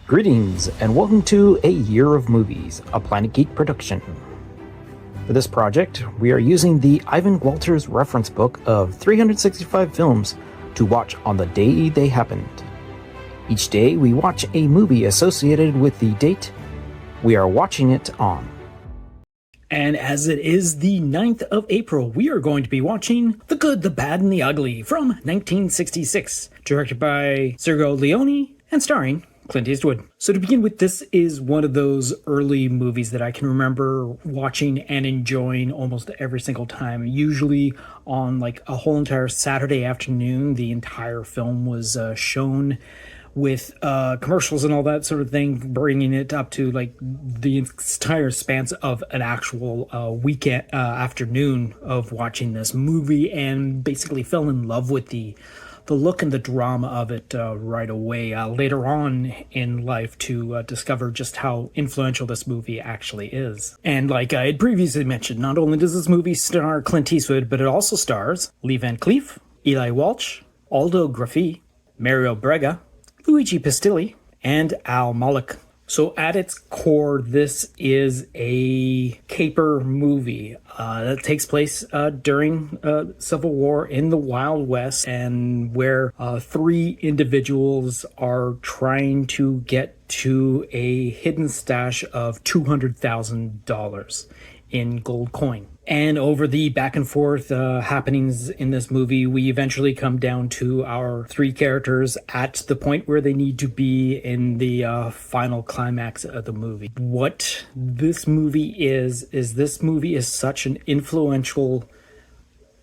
Greetings, and welcome to A Year of Movies, a Planet Geek production. For this project, we are using the Ivan Walters reference book of 365 films to watch on the day they happened. Each day, we watch a movie associated with the date we are watching it on. And as it is the 9th of April, we are going to be watching The Good, the Bad, and the Ugly from 1966, directed by Sergio Leone and starring Clint Eastwood. So to begin with, this is one of those early movies that I can remember watching and enjoying almost every single time. Usually on like a whole entire Saturday afternoon, the entire film was shown with commercials and all that sort of thing, bringing it up to like the entire span of an actual weekend afternoon of watching this movie, and basically fell in love with the look and the drama of it right away later on in life to discover just how influential this movie actually is. And like I had previously mentioned, not only does this movie star Clint Eastwood, but it also stars Lee Van Cleef, Eli Walsh, Aldo Graffi, Mario Brega, Luigi Pistilli, and Al Malik. So at its core, this is a caper movie that takes place during Civil War in the Wild West, and where three individuals are trying to get to a hidden stash of $200,000 in gold coin. And over the back and forth happenings in this movie, we eventually come down to our three characters at the point where they need to be in the final climax of the movie. What this movie is this movie is such an influential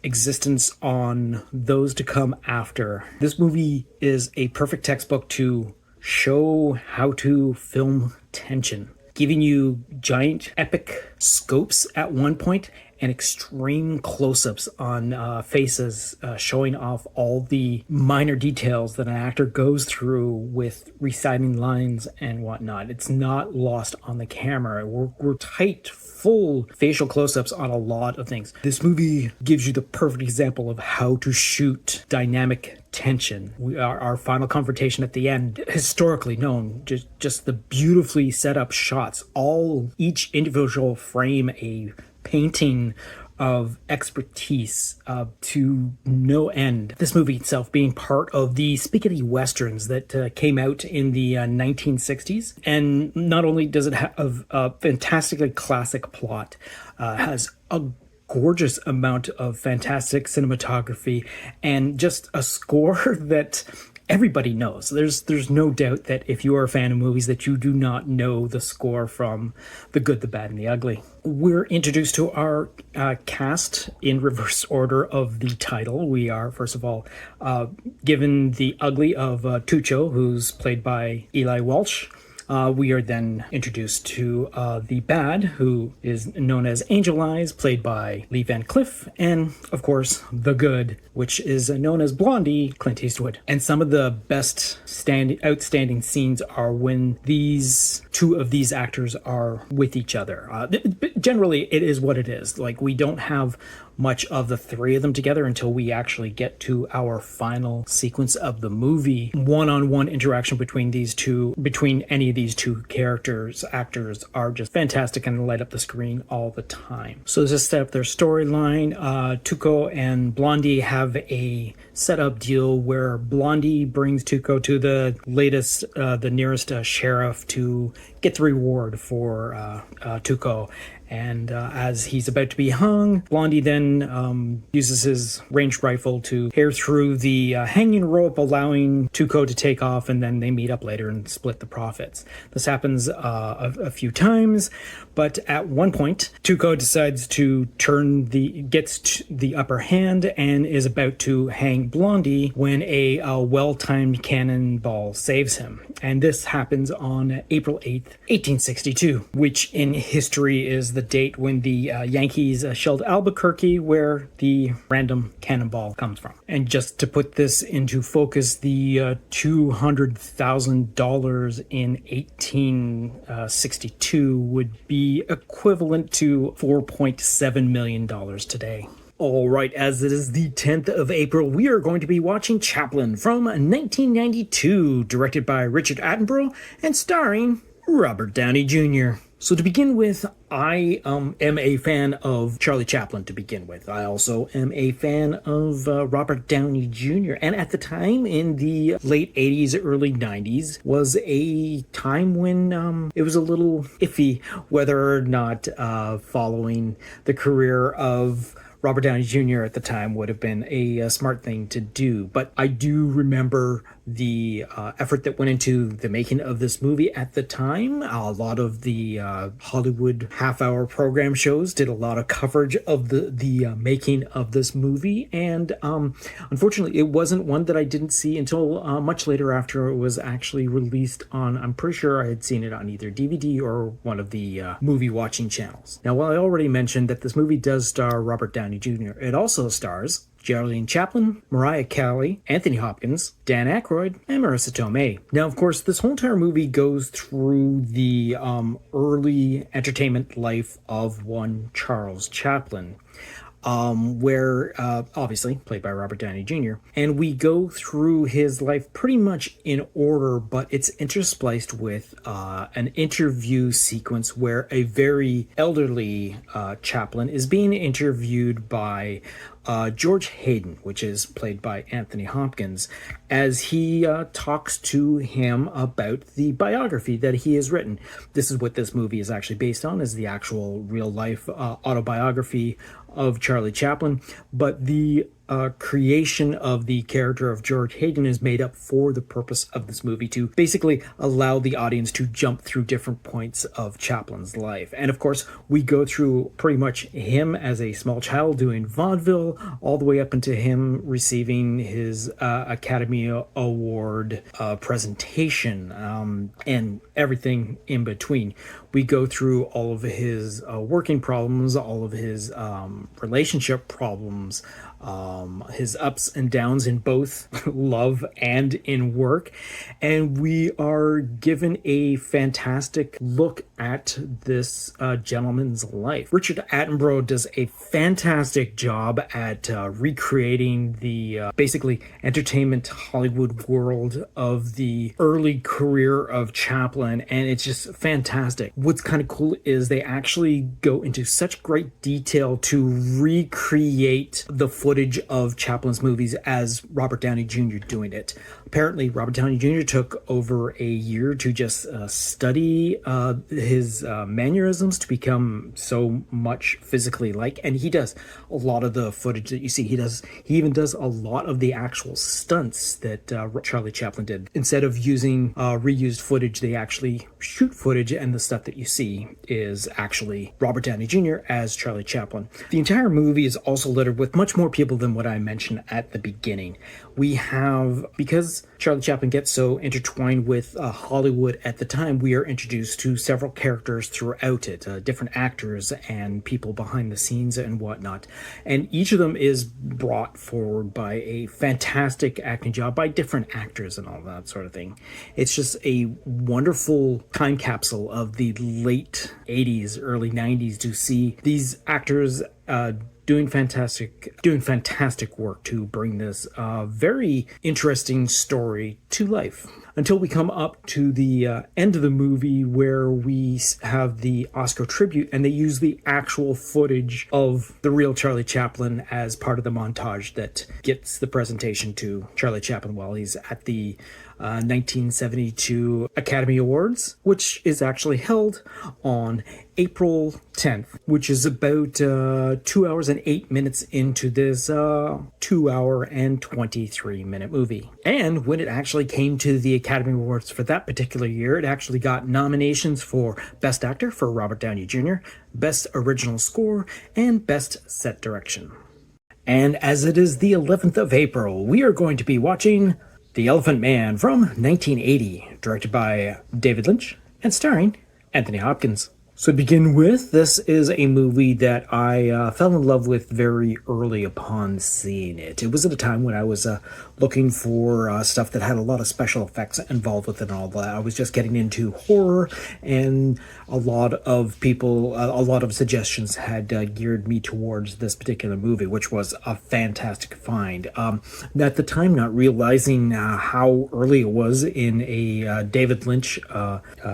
existence on those to come after. This movie is a perfect textbook to show how to film tension, giving you giant epic scopes at one point and extreme close-ups on faces, showing off all the minor details that an actor goes through with reciting lines and whatnot. It's not lost on the camera. We're tight, full facial close-ups on a lot of things. This movie gives you the perfect example of how to shoot dynamic tension. Our final confrontation at the end, historically known, just the beautifully set up shots, each individual frame a painting of expertise to no end. This movie itself being part of the spaghetti westerns that came out in the 1960s. And not only does it have a fantastically classic plot, has a gorgeous amount of fantastic cinematography and just a score that everybody knows. There's no doubt that if you are a fan of movies that you do not know the score from The Good, the Bad, and the Ugly. We're introduced to our cast in reverse order of the title. We are, first of all, given the ugly of Tucho, who's played by Eli Walsh. We are then introduced to the bad, who is known as Angel Eyes, played by Lee Van Cleef, and of course the good, which is known as Blondie, Clint Eastwood. And some of the best outstanding scenes are when two of these actors are with each other. Generally, it is what it is. Like, we don't have much of the three of them together until we actually get to our final sequence of the movie. One-on-one interaction between any of these two actors are just fantastic and light up the screen all the time. So to set up their storyline, Tuco and Blondie have a setup deal where Blondie brings Tuco to the nearest sheriff to get the reward for Tuco. And as he's about to be hung, Blondie then uses his ranged rifle to tear through the hanging rope, allowing Tuco to take off, and then they meet up later and split the profits. This happens a few times, but at one point, Tuco decides to gets the upper hand and is about to hang Blondie when a well-timed cannonball saves him. And this happens on April 8th, 1862, which in history is the date when the Yankees shelled Albuquerque, where the random cannonball comes from. And just to put this into focus, the $200,000 in 1862 would be equivalent to $4.7 million today. All right, as it is the 10th of April, we are going to be watching Chaplin from 1992, directed by Richard Attenborough and starring Robert Downey Jr. So to begin with, I am a fan of Charlie Chaplin to begin with. I also am a fan of Robert Downey Jr. And at the time, in the late 80s, early 90s, was a time when it was a little iffy whether or not following the career of Robert Downey Jr. at the time would have been a smart thing to do. But I do remember the effort that went into the making of this movie at the time. A lot of the Hollywood half-hour program shows did a lot of coverage of the making of this movie. And unfortunately, it wasn't one that I didn't see until much later after it was actually released on, I'm pretty sure I had seen it on either DVD or one of the movie watching channels. Now, while I already mentioned that this movie does star Robert Downey Jr., it also stars Geraldine Chaplin, Mariah Carey, Anthony Hopkins, Dan Aykroyd, and Marissa Tomei. Now, of course, this whole entire movie goes through the early entertainment life of one Charles Chaplin. Where obviously played by Robert Downey Jr. And we go through his life pretty much in order, but it's interspliced with an interview sequence where a very elderly Chaplin is being interviewed by George Hayden, which is played by Anthony Hopkins, as he talks to him about the biography that he has written. This is what this movie is actually based on, is the actual real-life autobiography of Charlie Chaplin, but the creation of the character of George Hayden is made up for the purpose of this movie to basically allow the audience to jump through different points of Chaplin's life. And of course, we go through pretty much him as a small child doing vaudeville, all the way up into him receiving his Academy Award presentation, and everything in between. We go through all of his working problems, all of his relationship problems, his ups and downs in both love and in work. And we are given a fantastic look at this gentleman's life. Richard Attenborough does a fantastic job at recreating the basically entertainment Hollywood world of the early career of Chaplin, and it's just fantastic. What's kind of cool is they actually go into such great detail to recreate the footage of Chaplin's movies as Robert Downey Jr. doing it. Apparently, Robert Downey Jr. took over a year to just study his mannerisms to become so much physically like, and he does a lot of the footage that you see. He even does a lot of the actual stunts that Charlie Chaplin did. Instead of using reused footage, they actually shoot footage, and the stuff that you see is actually Robert Downey Jr. as Charlie Chaplin. The entire movie is also littered with much more people than what I mentioned at the beginning. We have, because Charlie Chaplin gets so intertwined with Hollywood at the time, we are introduced to several characters throughout it, different actors and people behind the scenes and whatnot. And each of them is brought forward by a fantastic acting job by different actors and all that sort of thing. It's just a wonderful time capsule of the late 80s, early 90s to see these actors doing fantastic work to bring this very interesting story to life. Until we come up to the end of the movie where we have the Oscar tribute, and they use the actual footage of the real Charlie Chaplin as part of the montage that gets the presentation to Charlie Chaplin while he's at the 1972 Academy Awards, which is actually held on April 10th, which is about 2 hours and 8 minutes into this 2 hour and 23-minute movie. And when it actually came to the Academy Awards for that particular year, it actually got nominations for Best Actor for Robert Downey Jr., Best Original Score, and Best Set Direction. And as it is the 11th of April, we are going to be watching The Elephant Man from 1980, directed by David Lynch and starring Anthony Hopkins. So to begin with, this is a movie that I fell in love with very early upon seeing it. It was at a time when I was looking for stuff that had a lot of special effects involved with it and all that. I was just getting into horror, and a lot of people, a lot of suggestions had geared me towards this particular movie, which was a fantastic find. At the time, not realizing how early it was in a David Lynch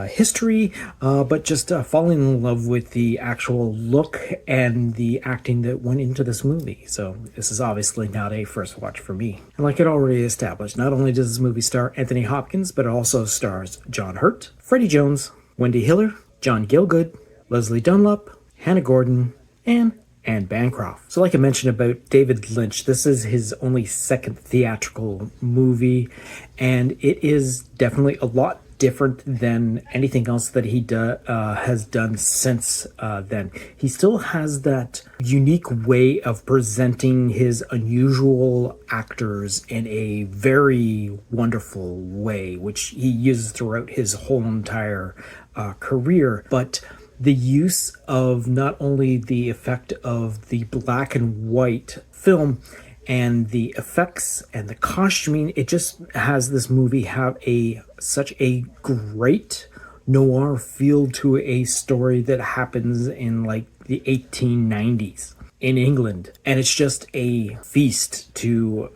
history, but just falling in love with the actual look and the acting that went into this movie. So this is obviously not a first watch for me. And like it already established, not only does this movie star Anthony Hopkins, but it also stars John Hurt, Freddie Jones, Wendy Hiller, John Gielgud, Leslie Dunlop, Hannah Gordon, and Anne Bancroft. So like I mentioned about David Lynch, this is his only second theatrical movie, and it is definitely a lot different than anything else that he has done since then. He still has that unique way of presenting his unusual actors in a very wonderful way, which he uses throughout his whole entire career. But the use of not only the effect of the black and white film and the effects and the costuming, it just has this movie have such a great noir feel to a story that happens in like the 1890s in England, and it's just a feast to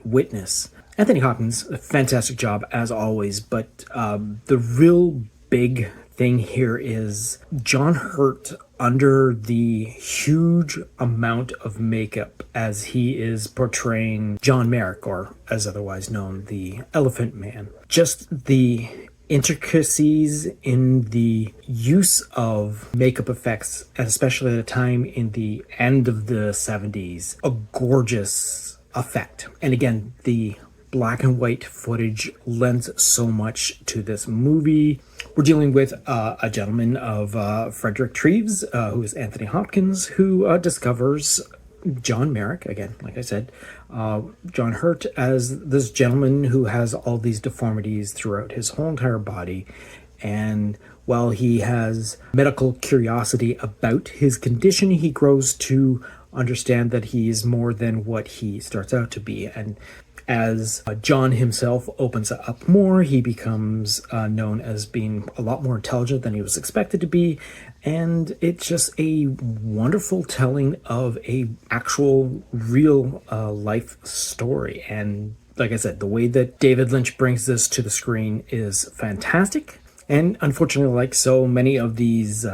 witness. Anthony Hopkins, a fantastic job as always, but the real big thing here is John Hurt under the huge amount of makeup as he is portraying John Merrick, or as otherwise known, the Elephant Man. Just the intricacies in the use of makeup effects, especially at a time in the end of the 70s, a gorgeous effect. And again, the black and white footage lends so much to this movie. We're dealing with a gentleman of Frederick Treves, who is Anthony Hopkins, who discovers John Merrick, again, like I said, John Hurt, as this gentleman who has all these deformities throughout his whole entire body. And while he has medical curiosity about his condition, he grows to understand that he is more than what he starts out to be. And as John himself opens up more, he becomes known as being a lot more intelligent than he was expected to be. And it's just a wonderful telling of a actual real life story. And like I said, the way that David Lynch brings this to the screen is fantastic. And unfortunately, like so many of these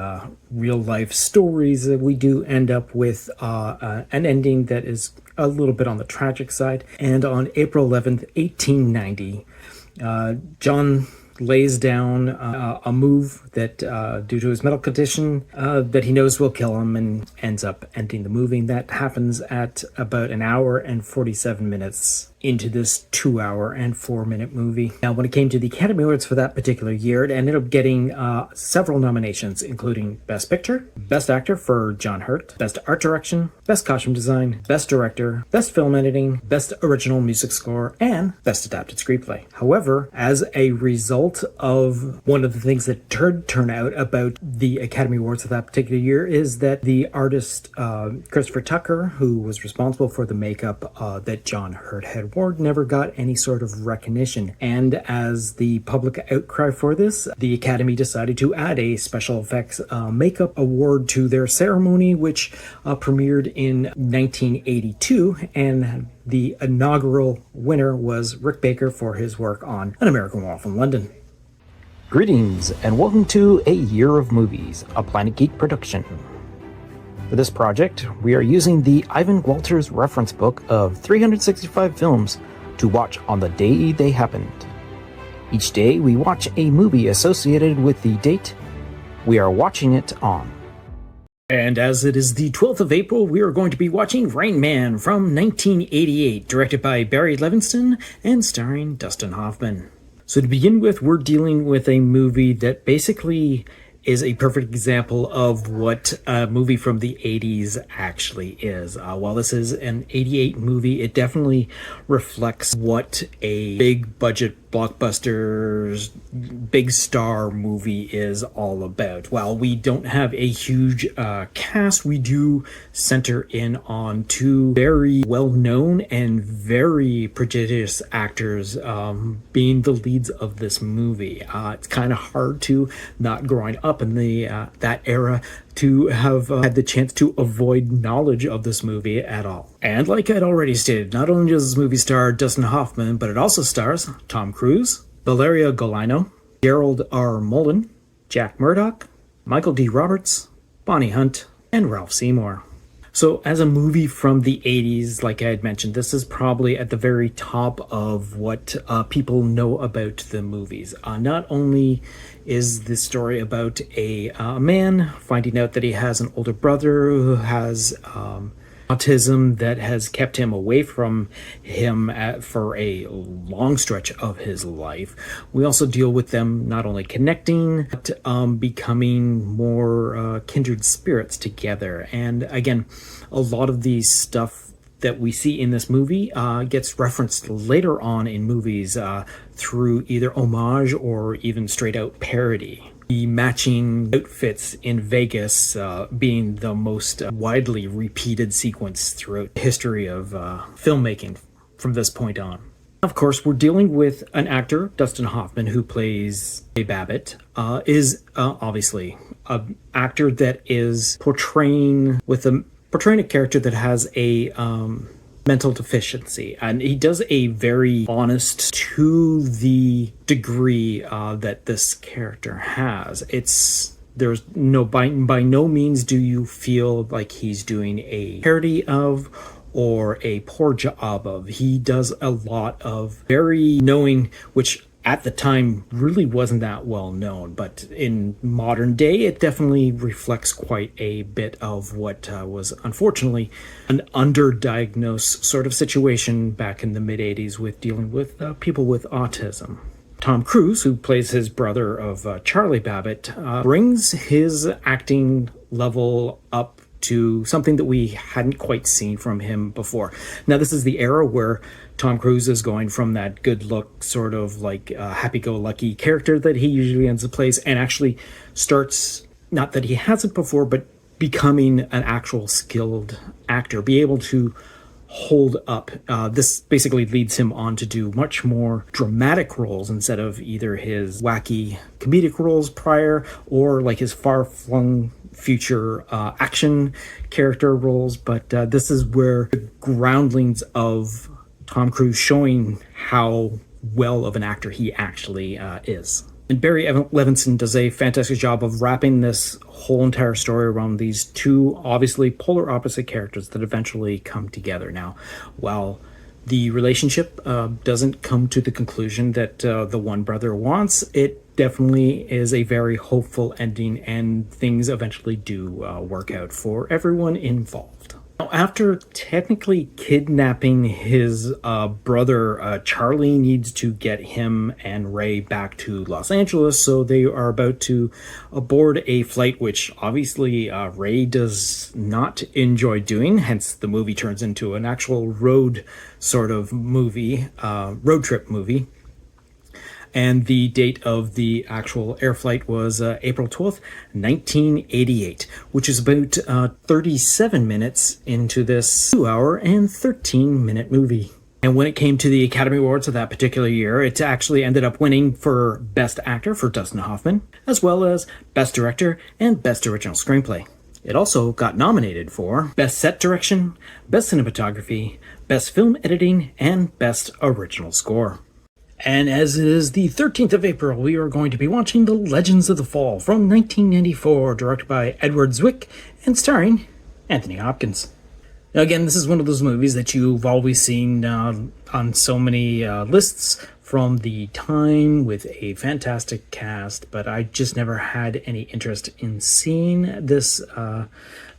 real life stories, we do end up with an ending that is a little bit on the tragic side. And on April 11th, 1890, John lays down a move that, due to his medical condition, that he knows will kill him, and ends up ending the movie. And that happens at about an hour and 47 minutes into this 2-hour and 4-minute movie. Now, when it came to the Academy Awards for that particular year, it ended up getting several nominations, including Best Picture, Best Actor for John Hurt, Best Art Direction, Best Costume Design, Best Director, Best Film Editing, Best Original Music Score, and Best Adapted Screenplay. However, as a result of one of the things that turn out about the Academy Awards of that particular year is that the artist Christopher Tucker, who was responsible for the makeup that John Hurt had worn, never got any sort of recognition. And as the public outcry for this, the Academy decided to add a special effects makeup award to their ceremony, which premiered in 1982, and the inaugural winner was Rick Baker for his work on An American Werewolf in London. Greetings, and welcome to A Year of Movies, a Planet Geek production. For this project, we are using the Ivan Walters reference book of 365 films to watch on the day they happened. Each day, we watch a movie associated with the date we are watching it on. And as it is the 12th of April, we are going to be watching Rain Man from 1988, directed by Barry Levinson and starring Dustin Hoffman. So to begin with, we're dealing with a movie that basically is a perfect example of what a movie from the 80s actually is. While this is an 88 movie, it definitely reflects what a big budget blockbusters, big star movie is all about. While we don't have a huge cast, we do center in on two very well-known and very prodigious actors being the leads of this movie. It's kind of hard to, not growing up in the that era, to have had the chance to avoid knowledge of this movie at all. And like I'd already stated, not only does this movie star Dustin Hoffman, but it also stars Tom Cruise, Valeria Golino, Gerald R. Mullen, Jack Murdoch, Michael D. Roberts, Bonnie Hunt, and Ralph Seymour. So as a movie from the 80s, like I had mentioned, this is probably at the very top of what people know about the movies. Not only is this story about a man finding out that he has an older brother who has autism that has kept him away from him for a long stretch of his life. We also deal with them not only connecting, but becoming more kindred spirits together. And again, a lot of these stuff that we see in this movie gets referenced later on in movies through either homage or even straight out parody. The matching outfits in Vegas being the most widely repeated sequence throughout the history of filmmaking from this point on. Of course, we're dealing with an actor, Dustin Hoffman, who plays Ray Babbitt, is obviously an actor that is portraying a character that has a mental deficiency, and he does a very honest to the degree that this character has. There's no by no means do you feel like he's doing a parody of or a poor job of. He does a lot of very knowing, which at the time really wasn't that well known, but in modern day it definitely reflects quite a bit of what was unfortunately an underdiagnosed sort of situation back in the mid-80s with dealing with people with autism. Tom Cruise, who plays his brother of Charlie Babbitt, brings his acting level up to something that we hadn't quite seen from him before. Now, this is the era where Tom Cruise is going from that good look, sort of like happy-go-lucky character that he usually ends up plays, and actually starts, not that he hasn't before, but becoming an actual skilled actor, be able to hold up. This basically leads him on to do much more dramatic roles instead of either his wacky comedic roles prior or like his far-flung future action character roles. But this is where the groundlings of Tom Cruise showing how well of an actor he actually is. And Barry Levinson does a fantastic job of wrapping this whole entire story around these two obviously polar opposite characters that eventually come together. Now, while the relationship doesn't come to the conclusion that the one brother wants, it definitely is a very hopeful ending, and things eventually do work out for everyone involved. Now, after technically kidnapping his brother, Charlie needs to get him and Ray back to Los Angeles, so they are about to board a flight, which obviously Ray does not enjoy doing, hence the movie turns into an actual road sort of movie, road trip movie. And the date of the actual air flight was April 12th, 1988, which is about 37 minutes into this 2-hour and 13-minute movie. And when it came to the Academy Awards of that particular year, it actually ended up winning for Best Actor for Dustin Hoffman, as well as Best Director and Best Original Screenplay. It also got nominated for Best Set Direction, Best Cinematography, Best Film Editing, and Best Original Score. And as it is the 13th of April, we are going to be watching The Legends of the Fall from 1994, directed by Edward Zwick and starring Anthony Hopkins. Now again, this is one of those movies that you've always seen on so many lists from the time, with a fantastic cast, but I just never had any interest in seeing this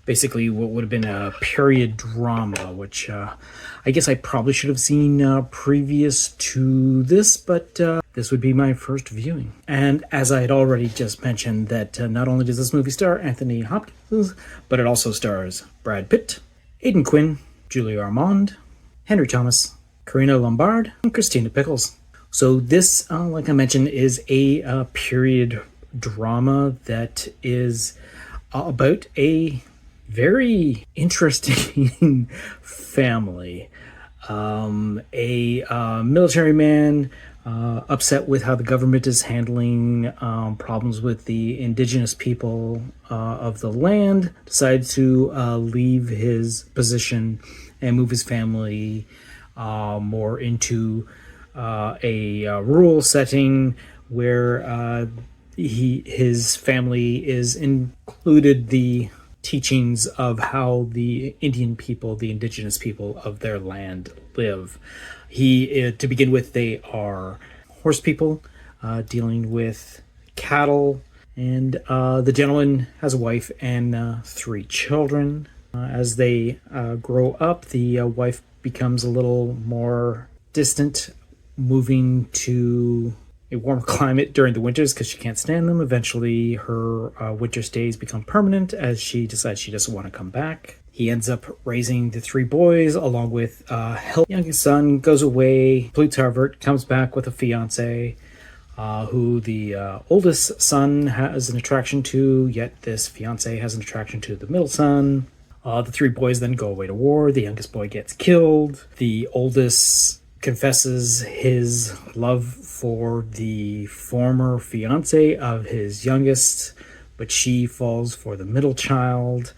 basically what would have been a period drama, which I guess I probably should have seen previous to this, but this would be my first viewing. And as I had already just mentioned, that not only does this movie star Anthony Hopkins, but it also stars Brad Pitt, Aidan Quinn, Julia Ormond, Henry Thomas, Karina Lombard, and Christina Pickles. So this, like I mentioned, is a period drama that is about a very interesting family. A military man upset with how the government is handling problems with the indigenous people of the land, decides to leave his position and move his family more into a rural setting where his family is included the teachings of how the Indian people, the indigenous people of their land, live. To begin with, they are horse people dealing with cattle, and the gentleman has a wife and 3 children. As they grow up, the wife becomes a little more distant, moving to a warmer climate during the winters because she can't stand them. Eventually, her winter stays become permanent as she decides she doesn't want to come back. He ends up raising the 3 boys along with his youngest son, goes away, pleads Harvard, comes back with a fiance who the oldest son has an attraction to, yet this fiance has an attraction to the middle son. The 3 boys then go away to war. The youngest boy gets killed. The oldest confesses his love for the former fiance of his youngest, but she falls for the middle child.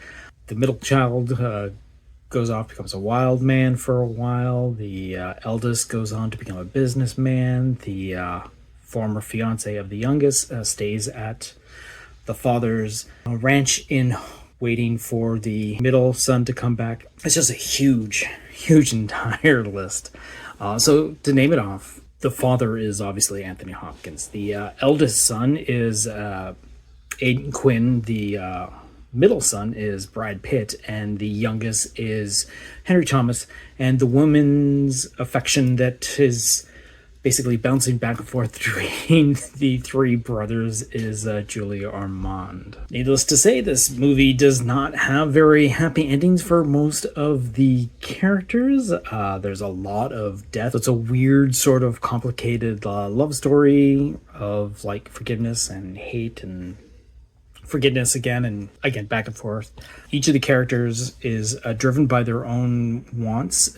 The middle child goes off, becomes a wild man for a while. The eldest goes on to become a businessman. The former fiance of the youngest stays at the father's ranch in waiting for the middle son to come back. It's just a huge entire list. So to name it off, the father is obviously Anthony Hopkins. The eldest son is Aidan Quinn. The middle son is Brad Pitt, and the youngest is Henry Thomas. And the woman's affection that is basically bouncing back and forth between the 3 brothers is Julia Ormond. Needless to say, this movie does not have very happy endings for most of the characters. There's a lot of death. It's a weird sort of complicated love story of like forgiveness and hate and forgiveness again and again, back and forth. Each of the characters is driven by their own wants.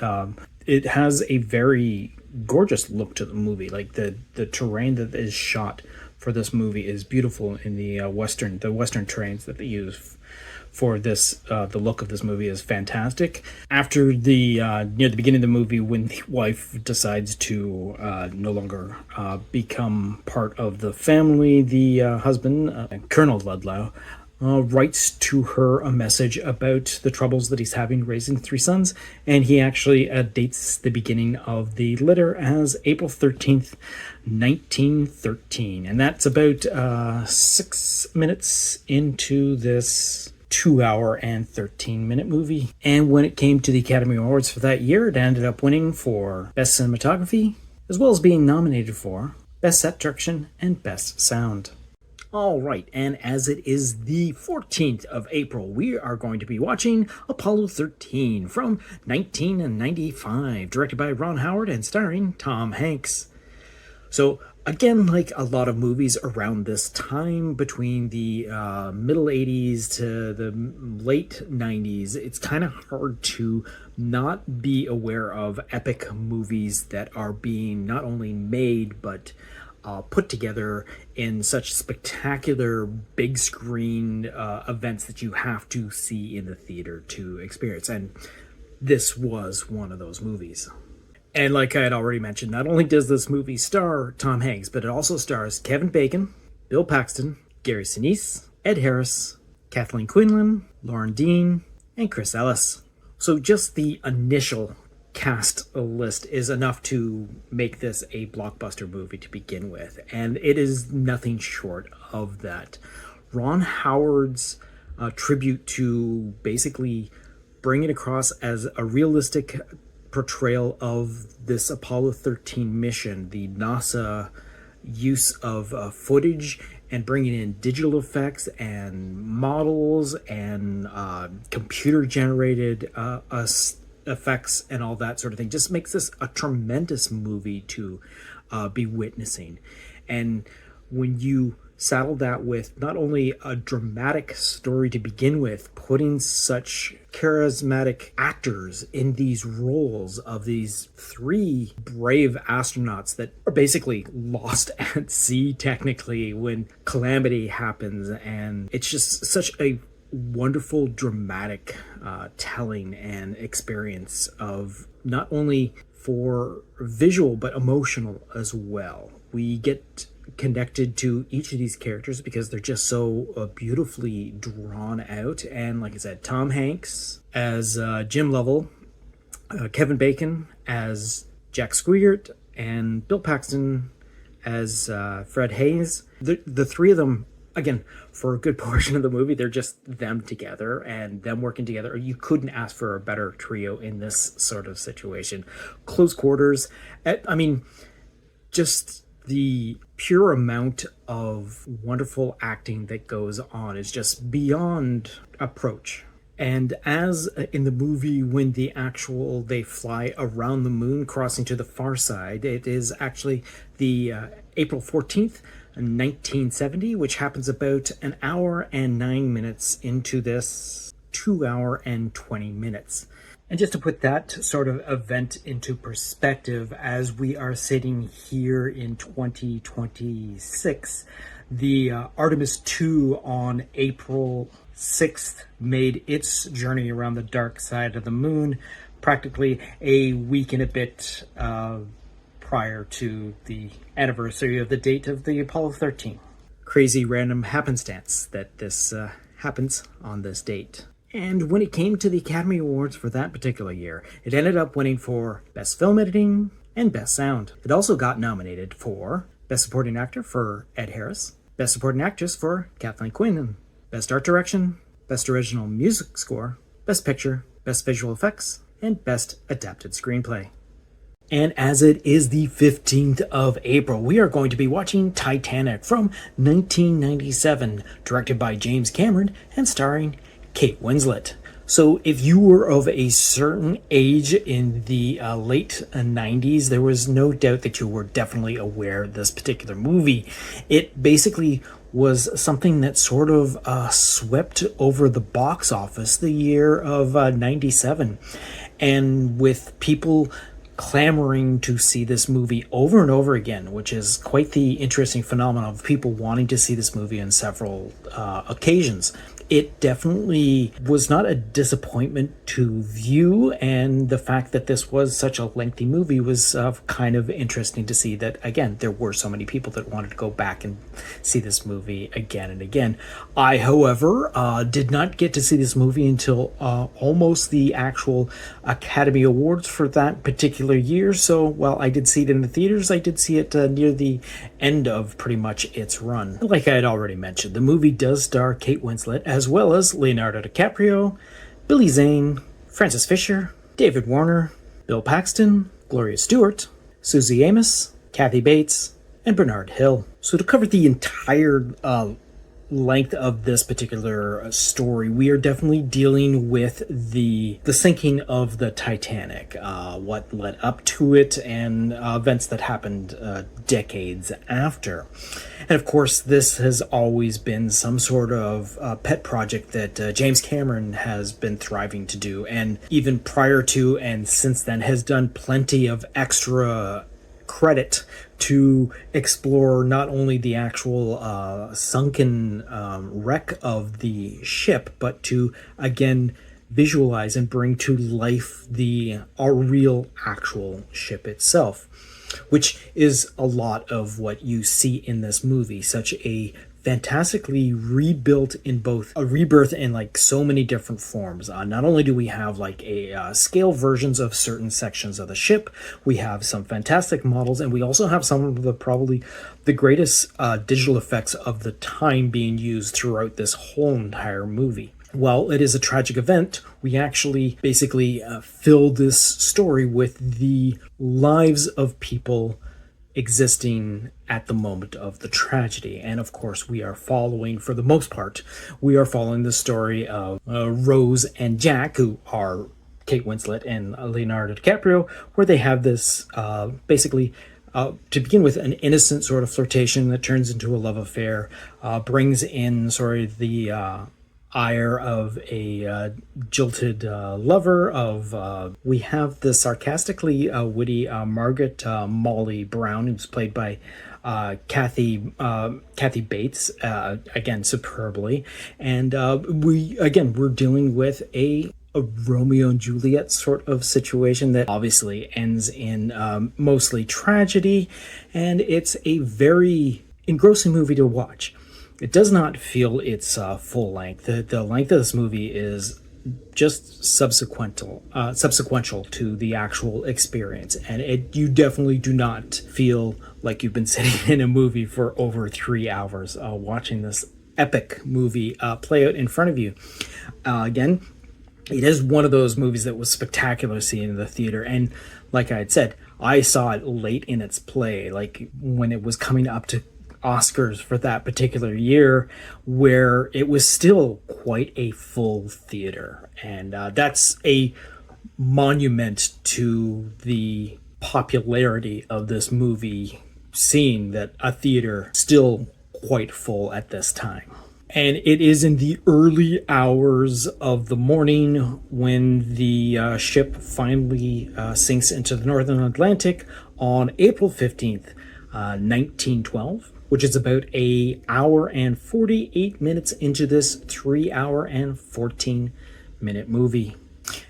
It has a very gorgeous look to the movie. Like the terrain that is shot for this movie is beautiful in the western terrains that they use for this. The look of this movie is fantastic. After the near the beginning of the movie, when the wife decides to no longer become part of the family, the husband, Colonel Ludlow, writes to her a message about the troubles that he's having raising 3 sons, and he actually dates the beginning of the letter as April 13th, 1913. And that's about 6 minutes into this 2-hour and 13-minute movie. And when it came to the Academy Awards for that year, it ended up winning for Best Cinematography, as well as being nominated for Best Set Direction and Best Sound. All right, and as it is the 14th of April, we are going to be watching Apollo 13 from 1995, directed by Ron Howard and starring Tom Hanks. So, again, like a lot of movies around this time, between the middle 80s to the late 90s, it's kind of hard to not be aware of epic movies that are being not only made, but put together in such spectacular big screen events that you have to see in the theater to experience. And this was one of those movies. And like I had already mentioned, not only does this movie star Tom Hanks, but it also stars Kevin Bacon, Bill Paxton, Gary Sinise, Ed Harris, Kathleen Quinlan, Lauren Dean, and Chris Ellis. So just the initial cast list is enough to make this a blockbuster movie to begin with, and it is nothing short of that. Ron Howard's tribute to basically bring it across as a realistic portrayal of this Apollo 13 mission, the NASA use of footage and bringing in digital effects and models and computer generated effects and all that sort of thing just makes this a tremendous movie to be witnessing. And when you saddle that with not only a dramatic story to begin with, putting such charismatic actors in these roles of these three brave astronauts that are basically lost at sea technically when calamity happens, and it's just such a wonderful dramatic telling and experience of not only for visual but emotional as well. We get connected to each of these characters because they're just so beautifully drawn out. And like I said, Tom Hanks as Jim Lovell, Kevin Bacon as Jack Squeert, and Bill Paxton as Fred Hayes. The three of them, again, for a good portion of the movie, they're just them together and them working together. You couldn't ask for a better trio in this sort of situation. Close quarters. I mean, just the pure amount of wonderful acting that goes on is just beyond approach. And as in the movie, when they fly around the moon, crossing to the far side, it is actually the April 14th, 1970, which happens about an hour and 9 minutes into this 2 hour and 20 minutes. And just to put that sort of event into perspective, as we are sitting here in 2026, the Artemis 2 on April 6th made its journey around the dark side of the moon practically a week and a bit prior to the anniversary of the date of the Apollo 13. Crazy random happenstance that this happens on this date. And when it came to the Academy Awards for that particular year, it ended up winning for Best Film Editing and Best Sound. It also got nominated for Best Supporting Actor for Ed Harris, Best Supporting Actress for Kathleen Quinn, and Best Art Direction, Best Original Music Score, Best Picture, Best Visual Effects, and Best Adapted Screenplay. And as it is the 15th of April, we are going to be watching Titanic from 1997, directed by James Cameron and starring Kate Winslet. So if you were of a certain age in the late 90s, there was no doubt that you were definitely aware of this particular movie. It basically was something that sort of swept over the box office the year of 97. And with people clamoring to see this movie over and over again, which is quite the interesting phenomenon of people wanting to see this movie on several occasions. It definitely was not a disappointment to view, and the fact that this was such a lengthy movie was kind of interesting to see that, again, there were so many people that wanted to go back and see this movie again and again. I, however, did not get to see this movie until almost the actual Academy Awards for that particular year, so while I did see it in the theaters, I did see it near the end of pretty much its run. Like I had already mentioned, the movie does star Kate Winslet, as well as Leonardo DiCaprio, Billy Zane, Francis Fisher, David Warner, Bill Paxton, Gloria Stewart, Susie Amos, Kathy Bates, and Bernard Hill. So to cover the entire length of this particular story, we are definitely dealing with the sinking of the Titanic, what led up to it, and events that happened decades after. And of course, this has always been some sort of pet project that James Cameron has been thriving to do, and even prior to and since then has done plenty of extra credit to explore not only the actual sunken wreck of the ship, but to again visualize and bring to life our real actual ship itself, which is a lot of what you see in this movie. Such a fantastically rebuilt in both a rebirth in like so many different forms. Not only do we have like a scale versions of certain sections of the ship, we have some fantastic models, and we also have some of the probably the greatest digital effects of the time being used throughout this whole entire movie. While it is a tragic event, we actually basically fill this story with the lives of people existing at the moment of the tragedy. And of course, we are following, for the most part, the story of Rose and Jack, who are Kate Winslet and Leonardo DiCaprio, where they have this basically to begin with, an innocent sort of flirtation that turns into a love affair, brings in sort of the ire of a jilted lover. We have the sarcastically witty Margaret Molly Brown, who's played by Kathy Bates, again superbly, and we're dealing with a Romeo and Juliet sort of situation that obviously ends in mostly tragedy, and it's a very engrossing movie to watch. It does not feel its full length. The length of this movie is just subsequential to the actual experience, and you definitely do not feel like you've been sitting in a movie for over 3 hours watching this epic movie play out in front of you. Again, it is one of those movies that was spectacular seeing in the theater, and like I had said, I saw it late in its play, like when it was coming up to Oscars for that particular year, where it was still quite a full theater, and that's a monument to the popularity of this movie, seeing that a theater still quite full at this time. And it is in the early hours of the morning when the ship finally sinks into the Northern Atlantic on April 15th, 1912, which is about an hour and 48 minutes into this 3 hour and 14-minute movie.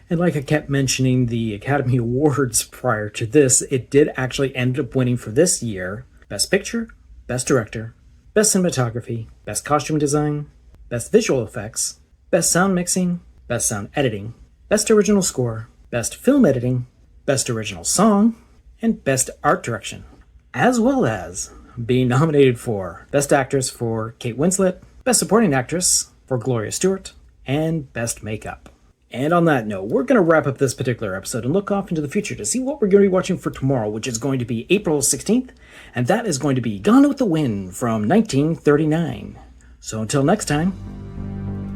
And like I kept mentioning the Academy Awards prior to this, it did actually end up winning for this year Best Picture, Best Director, Best Cinematography, Best Costume Design, Best Visual Effects, Best Sound Mixing, Best Sound Editing, Best Original Score, Best Film Editing, Best Original Song, and Best Art Direction, as well as being nominated for Best Actress for Kate Winslet, Best Supporting Actress for Gloria Stewart, and Best Makeup. And on that note, we're going to wrap up this particular episode and look off into the future to see what we're going to be watching for tomorrow, which is going to be April 16th, and that is going to be Gone with the Wind from 1939. So until next time,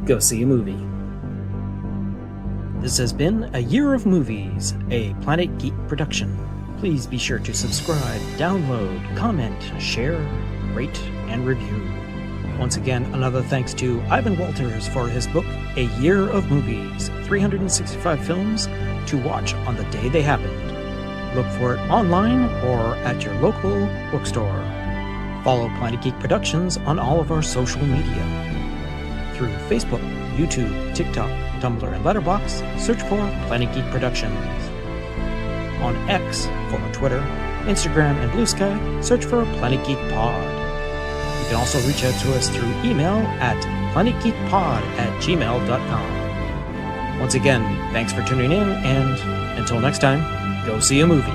go see a movie. This has been A Year of Movies, a Planet Geek production. Please be sure to subscribe, download, comment, share, rate, and review. Once again, another thanks to Ivan Walters for his book, A Year of Movies, 365 Films to Watch on the Day They Happened. Look for it online or at your local bookstore. Follow Planet Geek Productions on all of our social media. Through Facebook, YouTube, TikTok, Tumblr, and Letterboxd, search for Planet Geek Productions. On X, former Twitter, Instagram, and Blue Sky, search for Planet Geek Pod. You can also reach out to us through email at planetgeekpod@gmail.com. Once again, thanks for tuning in, and until next time, go see a movie.